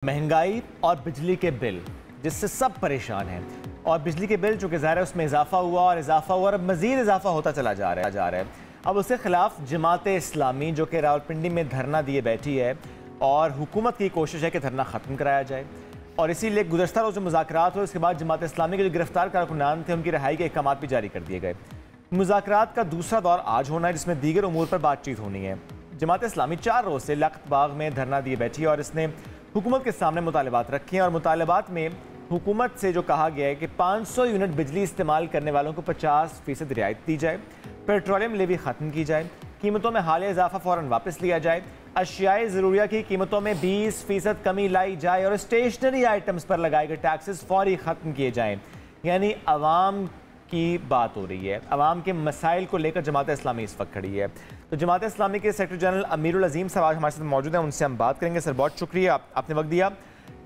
महंगाई और बिजली के बिल जिससे सब परेशान हैं और बिजली के बिल जो कि ज़ाहिर है उसमें इजाफा हुआ और अब मज़ीद इजाफा होता चला जा रहा है। अब उसके खिलाफ जमात इस्लामी जो कि रावलपिंडी में धरना दिए बैठी है और हुकूमत की कोशिश है कि धरना ख़त्म कराया जाए और इसीलिए गुज़श्ता रोज़ मुज़ाकरात हुए। उसके बाद जमात इस्लामी के जो गिरफ्तार कारकुनान थे उनकी रिहाई के अहकाम भी जारी कर दिए गए। मुज़ाकरात का दूसरा दौर आज होना है जिसमें दीगर उमूर पर बातचीत होनी है। जमात इस्लामी 4 रोज़ से लख्त बाग में धरना दिए बैठी है और इसने हुकूमत के सामने मुतालबात रखे हैं और मुतालबात में हुकूमत से जो कहा गया है कि 500 यूनिट बिजली इस्तेमाल करने वालों को 50% रियायत दी जाए, पेट्रोलियम लेवी ख़त्म की जाए, कीमतों में हालिया इजाफा फ़ौरन वापस लिया जाए, अशियाए ज़रूरिया की कीमतों में 20% कमी लाई जाए और स्टेशनरी आइटम्स पर लगाए गए टैक्सेस फौरी ख़त्म किए जाएँ। यानी अवाम की बात हो रही है, अवाम के मसाइल को लेकर जमात इस्लामी इस वक्त खड़ी है। तो जमात इस्लामी के सेक्रेटरी जनरल अमीरुल अजीम साहब आज हमारे साथ मौजूद हैं, उनसे हम बात करेंगे। सर बहुत शुक्रिया, आपने वक्त दिया।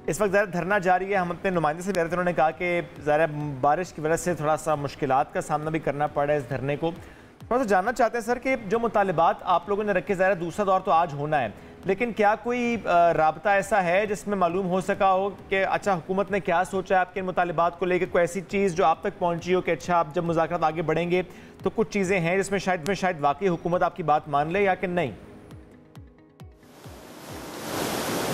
इस वक्त ज़रा धरना जारी है, हम अपने नुमाइंदे से कह रहे थे, उन्होंने कहा कि ज़रा बारिश की वजह से थोड़ा सा मुश्किलात का सामना भी करना पड़ रहा है इस धरने को। थोड़ा सा जानना चाहते हैं सर कि जो मुतालबात आप लोगों ने रखे, ज़रा दूसरा दौर तो आज होना है, लेकिन क्या कोई राब्ता ऐसा है जिसमें मालूम हो सका हो कि अच्छा हुकूमत ने क्या सोचा है आपके मुतालबात को लेकर, कोई ऐसी चीज़ जो आप तक पहुंची हो कि अच्छा आप जब मुज़ाकरात आगे बढ़ेंगे तो कुछ चीज़ें हैं जिसमें शायद वाकई हुकूमत आपकी बात मान ले या कि नहीं?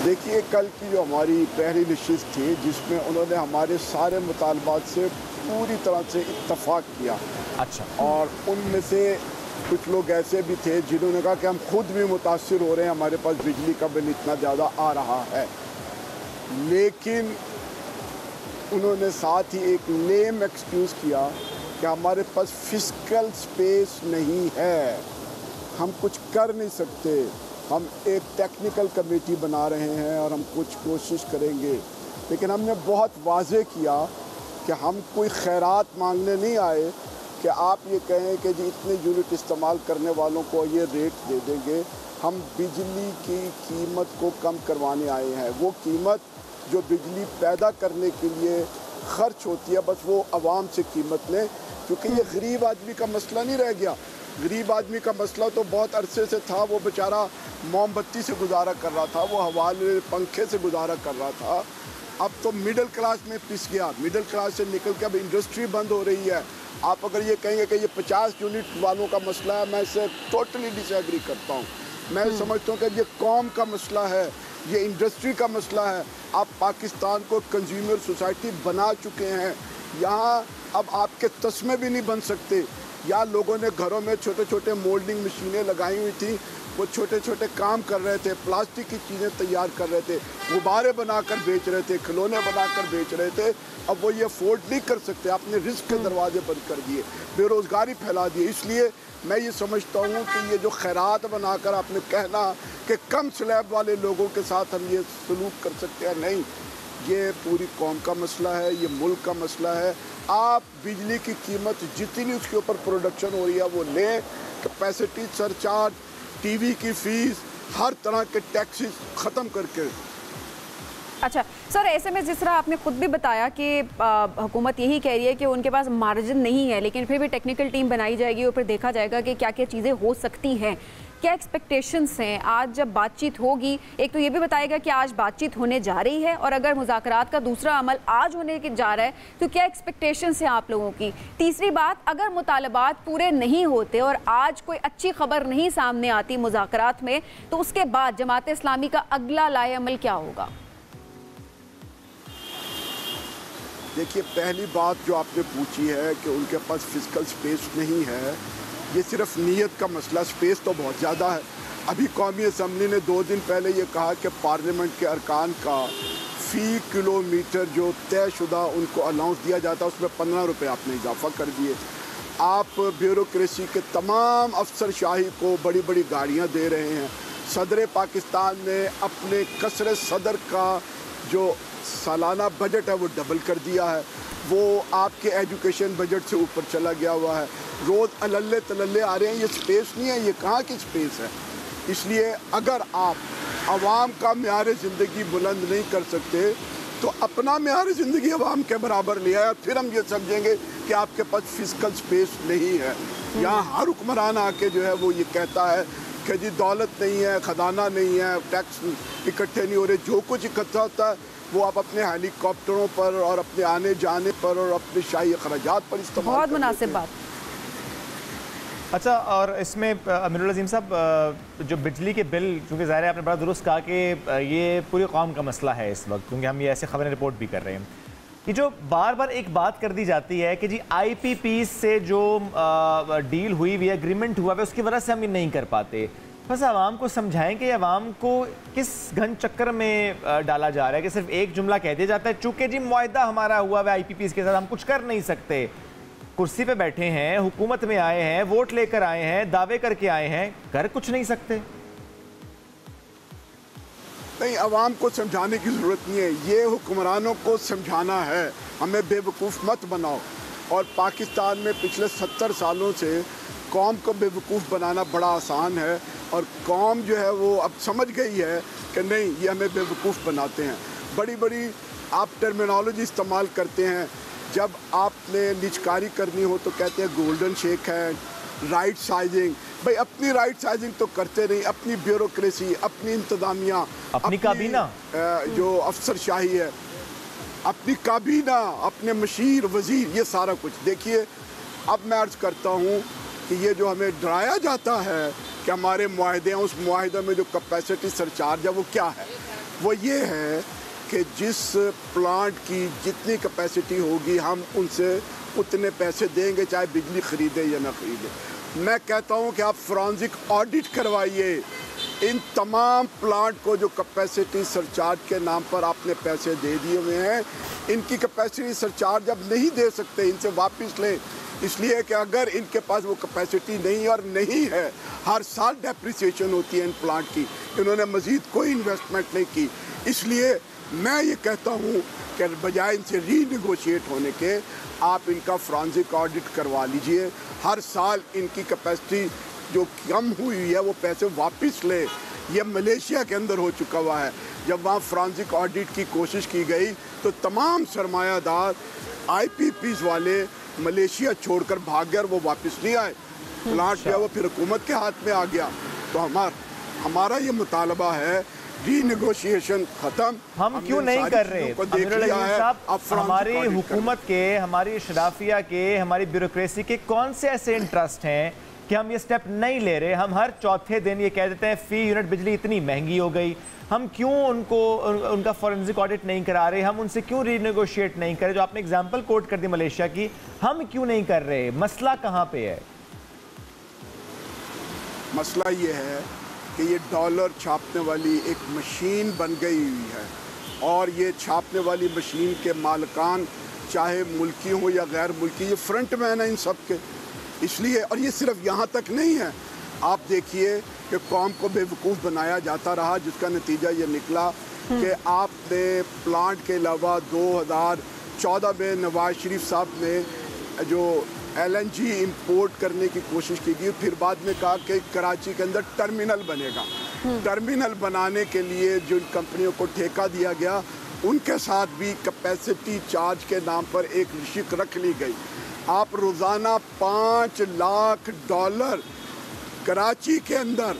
देखिए, कल की जो हमारी पहली नशिस्त थी जिसमें उन्होंने हमारे सारे मुतालबात से पूरी तरह से इत्तफाक किया। अच्छा। और उनमें से कुछ लोग ऐसे भी थे जिन्होंने कहा कि हम खुद भी मुतासिर हो रहे हैं, हमारे पास बिजली का बिल इतना ज़्यादा आ रहा है, लेकिन उन्होंने साथ ही एक लेम एक्सक्यूज़ किया कि हमारे पास फिस्कल स्पेस नहीं है, हम कुछ कर नहीं सकते, हम एक टेक्निकल कमेटी बना रहे हैं और हम कुछ कोशिश करेंगे। लेकिन हमने बहुत वाज़ेह किया कि हम कोई खैरात मांगने नहीं आए कि आप ये कहें कि जी इतने यूनिट इस्तेमाल करने वालों को ये रेट दे देंगे। हम बिजली की कीमत को कम करवाने आए हैं। वो कीमत जो बिजली पैदा करने के लिए खर्च होती है, बस वो आवाम से कीमत लें, क्योंकि ये गरीब आदमी का मसला नहीं रह गया। गरीब आदमी का मसला तो बहुत अरसे से था, वो बेचारा मोमबत्ती से गुजारा कर रहा था, वो हवाले पंखे से गुजारा कर रहा था। अब तो मिडिल क्लास में पिस गया, मिडिल क्लास से निकल के अब इंडस्ट्री बंद हो रही है। आप अगर ये कहेंगे कि ये 50 यूनिट वालों का मसला है, मैं इससे टोटली डिसएग्री करता हूँ। मैं समझता हूँ कि ये कौम का मसला है, ये इंडस्ट्री का मसला है। आप पाकिस्तान को कंज्यूमर सोसाइटी बना चुके हैं, यहाँ अब आपके तस्मे भी नहीं बन सकते। यहाँ लोगों ने घरों में छोटे छोटे मोल्डिंग मशीनें लगाई हुई थी, वो छोटे छोटे काम कर रहे थे, प्लास्टिक की चीज़ें तैयार कर रहे थे, गुब्बारे बनाकर बेच रहे थे, खिलौने बनाकर बेच रहे थे। अब वो ये अफोर्ड नहीं कर सकते, आपने रिस्क के दरवाजे बंद कर दिए, बेरोज़गारी फैला दी। इसलिए मैं ये समझता हूँ कि ये जो खैरात बनाकर आपने कहना कि कम स्लैब वाले लोगों के साथ हम ये सलूक कर सकते हैं, नहीं, ये पूरी कौम का मसला है, ये मुल्क का मसला है। आप बिजली की कीमत जितनी उसके ऊपर प्रोडक्शन हो रही है वो लें, कैपेसिटी सरचार्ज, टीवी की फीस, हर तरह के टैक्सेस ख़त्म करके। अच्छा सर, ऐसे में जिस तरह आपने खुद भी बताया कि हुकूमत यही कह रही है कि उनके पास मार्जिन नहीं है, लेकिन फिर भी टेक्निकल टीम बनाई जाएगी और फिर देखा जाएगा कि क्या क्या चीज़ें हो सकती हैं। क्या एक्सपेक्टेशंस हैं आज जब बातचीत होगी? एक तो ये भी बताएगा कि आज बातचीत होने जा रही है और अगर मुज़ाकरात का दूसरा अमल आज होने के जा रहा है तो क्या एक्सपेक्टेशंस हैं आप लोगों की? तीसरी बात, अगर मुतालबात पूरे नहीं होते और आज कोई अच्छी खबर नहीं सामने आती मुज़ाकरात में, तो उसके बाद जमात इस्लामी का अगला लाए अमल क्या होगा? देखिए, पहली बात जो आपने पूछी है कि उनके पास फिजिकल स्पेस नहीं है, ये सिर्फ नीयत का मसला, स्पेस तो बहुत ज़्यादा है। अभी कौमी असम्बली ने 2 दिन पहले ये कहा कि पार्लियामेंट के अरकान का फ़ी किलोमीटर जो तयशुदा उनको अलाउंस दिया जाता है उसमें 15 रुपये आपने इजाफा कर दिए। आप ब्यूरोक्रेसी के तमाम अफसरशाही को बड़ी बड़ी गाड़ियाँ दे रहे हैं। सदर पाकिस्तान ने अपने कसरे सदर का जो सालाना बजट है वो डबल कर दिया है, वो आपके एजुकेशन बजट से ऊपर चला गया हुआ है। रोज़ अल्ले तल्ले आ रहे हैं, ये स्पेस नहीं है, ये कहाँ की स्पेस है? इसलिए अगर आप आवाम का म्यार ज़िंदगी बुलंद नहीं कर सकते तो अपना म्यार ज़िंदगी आवाम के बराबर ले आए, फिर हम ये समझेंगे कि आपके पास फिजिकल स्पेस नहीं है। यहाँ हर हुक्मरान आके जो है वो ये कहता है कि जी दौलत नहीं है, खजाना नहीं है, टैक्स इकट्ठे नहीं हो रहे। जो कुछ इकट्ठा होता है वो आप अपने हेलीकॉप्टरों पर और अपने आने जाने पर और अपने शाही अखराजात पर इस्तेमाल। बहुत मुनासिब बात। अच्छा, और इसमें अमीरुल अज़ीम साहब, जो बिजली के बिल, चूँकि ज़ाहिर है आपने बड़ा दुरुस्त कहा कि ये पूरी कौम का मसला है इस वक्त, क्योंकि हम ये ऐसे खबरें रिपोर्ट भी कर रहे हैं कि जो बार बार एक बात कर दी जाती है कि जी IPP से जो डील हुई हुई, एग्रीमेंट हुआ है, उसकी वजह से हम ये नहीं कर पाते। बस आवाम को समझाएं कि आवाम को किस घन चक्कर में डाला जा रहा है कि सिर्फ एक जुमला कह दिया जाता है, चूँकि जी मुआहदा हमारा हुआ है IPP के साथ, हम कुछ कर नहीं सकते। कुर्सी पे बैठे हैं, हुकूमत में आए हैं, वोट लेकर आए हैं, दावे करके आए हैं, कर कुछ नहीं सकते। नहीं, आवाम को समझाने की ज़रूरत नहीं है, ये हुक्मरानों को समझाना है। हमें बेवकूफ़ मत बनाओ। और पाकिस्तान में पिछले 70 सालों से कौम को बेवकूफ़ बनाना बड़ा आसान है, और कौम जो है वो अब समझ गई है कि नहीं, ये हमें बेवकूफ़ बनाते हैं। बड़ी बड़ी आप टर्मिनोलॉजी इस्तेमाल करते हैं। जब आपने निचकारी करनी हो तो कहते हैं गोल्डन शेक है, राइट साइजिंग। भाई अपनी राइट साइजिंग तो करते नहीं, अपनी ब्यूरोक्रेसी, अपनी इंतज़ामिया, अपनी काबीना जो अफसरशाही है, अपनी काबीना, अपने मशीर वज़ीर, ये सारा कुछ देखिए। अब मैं अर्ज़ करता हूँ कि ये जो हमें डराया जाता है कि हमारे मुआहदे हैं, उस मुआहदे में जो कैपेसिटी सरचार्ज है वो क्या है? वो ये है कि जिस प्लांट की जितनी कैपेसिटी होगी हम उनसे उतने पैसे देंगे, चाहे बिजली ख़रीदे या ना ख़रीदे। मैं कहता हूँ कि आप फॉरेंसिक ऑडिट करवाइए इन तमाम प्लांट को जो कैपेसिटी सरचार्ज के नाम पर आपने पैसे दे दिए हुए हैं। इनकी कैपेसिटी सरचार्ज अब नहीं दे सकते, इनसे वापस लें। इसलिए कि अगर इनके पास वो कैपेसिटी नहीं और नहीं है, हर साल डेप्रिसिएशन होती है इन प्लांट की, इन्होंने मज़ीद कोई इन्वेस्टमेंट नहीं की। इसलिए मैं ये कहता हूँ कि बजाय इनसे रीनेगोशिएट होने के, आप इनका फॉरेंसिक ऑडिट करवा लीजिए। हर साल इनकी कैपेसिटी जो कम हुई है वो पैसे वापस ले। ये मलेशिया के अंदर हो चुका हुआ है। जब वहाँ फॉरेंसिक ऑडिट की कोशिश की गई तो तमाम सरमायादार IPPs वाले मलेशिया छोड़कर भाग गए और वो वापस नहीं आए। प्लांट जो है वो फिर हुकूमत के हाथ में आ गया। तो हमारा ये मुतालबा है, रीनेगोशिएशन खत्म। हम क्यों नहीं कर रहे साहब? हमारी हुकूमत के, हमारी शराफिया के, हमारी ब्यूरोक्रेसी के कौन से ऐसे इंटरेस्ट हैं कि हम ये स्टेप नहीं ले रहे? हम हर चौथे दिन ये कह देते हैं फी यूनिट बिजली इतनी महंगी हो गई। हम क्यों उनका फॉरेंसिक ऑडिट नहीं करा रहे? हम उनसे क्यों रीनेगोशिएट नहीं कर रहे? जो आपने एग्जांपल कोट कर दी मलेशिया की, हम क्यों नहीं कर रहे? मसला कहाँ पे है? मसला ये है कि ये डॉलर छापने वाली एक मशीन बन गई हुई है, और ये छापने वाली मशीन के मालिकान चाहे मुल्की हो या गैर मुल्की, ये फ्रंट मैन है इन सब के। इसलिए, और ये सिर्फ यहाँ तक नहीं है, आप देखिए कि कौम को बेवकूफ़ बनाया जाता रहा, जिसका नतीजा ये निकला कि आपने प्लांट के अलावा 2014 में नवाज शरीफ साहब ने जो LNG इंपोर्ट करने की कोशिश की गई, फिर बाद में कहा कि कराची के अंदर टर्मिनल बनेगा। टर्मिनल बनाने के लिए जो कंपनियों को ठेका दिया गया, उनके साथ भी कैपेसिटी चार्ज के नाम पर एक रिशिक रख ली गई। आप रोज़ाना $5 लाख कराची के अंदर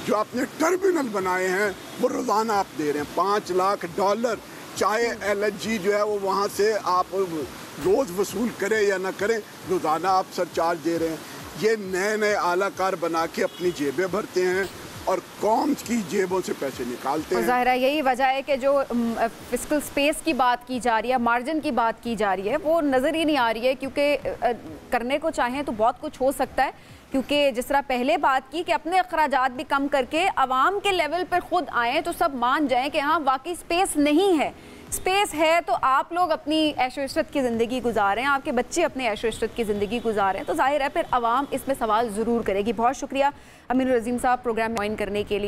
जो आपने टर्मिनल बनाए हैं वो रोज़ाना आप दे रहे हैं $5 लाख। चाहे LNG जो है वो वहाँ से आप रोज़ वसूल करें या ना करें, रोज़ाना आप सरचार्ज दे रहे हैं। ये नए नए आलाकार बना के अपनी जेबें भरते हैं और कौम की जेबों से पैसे निकालते हैं। ज़ाहिर है यही वजह है कि जो फिस्कल स्पेस की बात की जा रही है, मार्जिन की बात की जा रही है, वो नज़र ही नहीं आ रही है। क्योंकि करने को चाहें तो बहुत कुछ हो सकता है, क्योंकि जिस तरह पहले बात की कि अपने अखराजात भी कम करके आवाम के लेवल पर खुद आएँ तो सब मान जाएं कि हाँ वाकई स्पेस नहीं है। स्पेस है तो आप लोग अपनी ऐशो इशरत की ज़िंदगी गुजारें, आपके बच्चे अपने ऐशो इशरत की ज़िंदगी गुजारें, तो जाहिर है फिर आवाम इसमें सवाल ज़रूर करेगी। बहुत शुक्रिया अमीरुल अज़ीम साहब प्रोग्राम ज्वाइन करने के लिए।